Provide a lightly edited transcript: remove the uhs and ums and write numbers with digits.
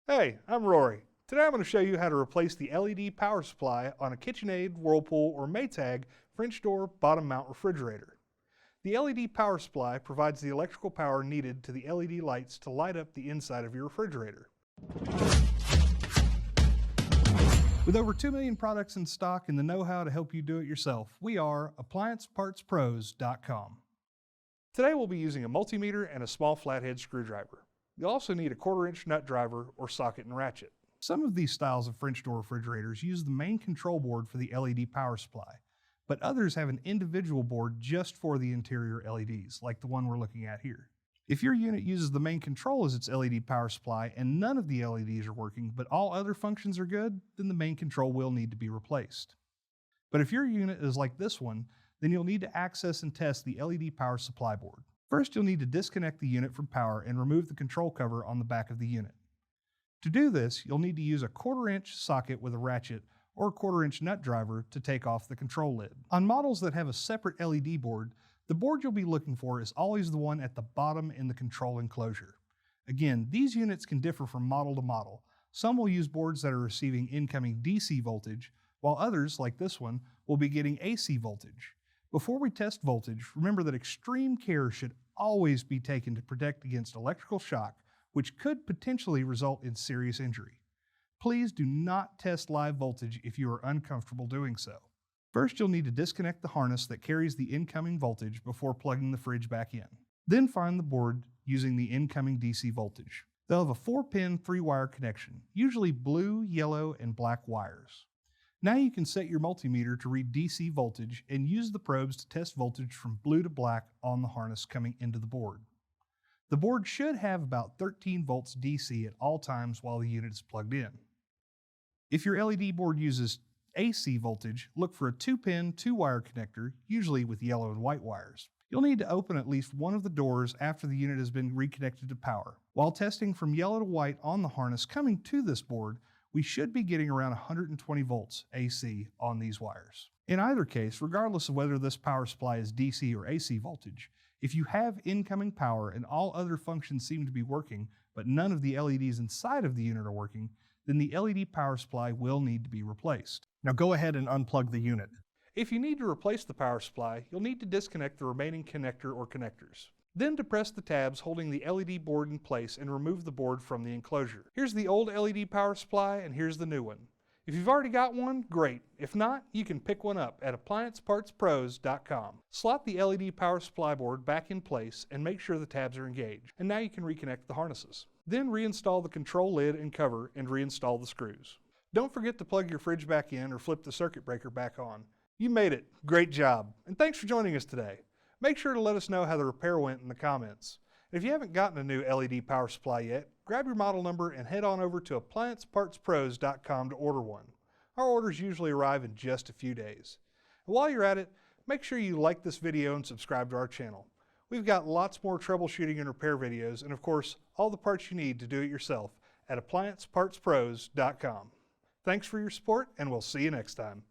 Hey, I'm Rory. Today I'm going to show you how to replace the LED power supply on a KitchenAid, Whirlpool, or Maytag French door bottom mount refrigerator. The LED power supply provides the electrical power needed to the LED lights to light up the inside of your refrigerator. With over 2 million products in stock and the know-how to help you do it yourself, we are AppliancePartsPros.com. Today we'll be using a multimeter and a small flathead screwdriver. You'll also need a 1/4-inch nut driver or socket and ratchet. Some of these styles of French door refrigerators use the main control board for the LED power supply, but others have an individual board just for the interior LEDs, like the one we're looking at here. If your unit uses the main control as its LED power supply and none of the LEDs are working, but all other functions are good, then the main control will need to be replaced. But if your unit is like this one, then you'll need to access and test the LED power supply board. First, you'll need to disconnect the unit from power and remove the control cover on the back of the unit. To do this, you'll need to use a 1/4-inch socket with a ratchet or a 1/4-inch nut driver to take off the control lid. On models that have a separate LED board, the board you'll be looking for is always the one at the bottom in the control enclosure. Again, these units can differ from model to model. Some will use boards that are receiving incoming DC voltage, while others, like this one, will be getting AC voltage. Before we test voltage, remember that extreme care should always be taken to protect against electrical shock, which could potentially result in serious injury. Please do not test live voltage if you are uncomfortable doing so. First, you'll need to disconnect the harness that carries the incoming voltage before plugging the fridge back in. Then find the board using the incoming DC voltage. They'll have a 4-pin 3-wire connection, usually blue, yellow, and black wires. Now you can set your multimeter to read DC voltage and use the probes to test voltage from blue to black on the harness coming into the board. The board should have about 13 volts DC at all times while the unit is plugged in. If your LED board uses AC voltage, look for a 2-pin 2-wire connector, usually with yellow and white wires. You'll need to open at least one of the doors after the unit has been reconnected to power. While testing from yellow to white on the harness coming to this board, we should be getting around 120 volts AC on these wires. In either case, regardless of whether this power supply is DC or AC voltage, if you have incoming power and all other functions seem to be working, but none of the LEDs inside of the unit are working, then the LED power supply will need to be replaced. Now go ahead and unplug the unit. If you need to replace the power supply, you'll need to disconnect the remaining connector or connectors. Then depress the tabs holding the LED board in place and remove the board from the enclosure. Here's the old LED power supply and here's the new one. If you've already got one, great. If not, you can pick one up at AppliancePartsPros.com. Slot the LED power supply board back in place and make sure the tabs are engaged. And now you can reconnect the harnesses. Then reinstall the control lid and cover and reinstall the screws. Don't forget to plug your fridge back in or flip the circuit breaker back on. You made it. Great job. And thanks for joining us today. Make sure to let us know how the repair went in the comments. And if you haven't gotten a new LED power supply yet, grab your model number and head on over to AppliancePartsPros.com to order one. Our orders usually arrive in just a few days. And while you're at it, make sure you like this video and subscribe to our channel. We've got lots more troubleshooting and repair videos, and of course, all the parts you need to do it yourself at AppliancePartsPros.com. Thanks for your support, and we'll see you next time.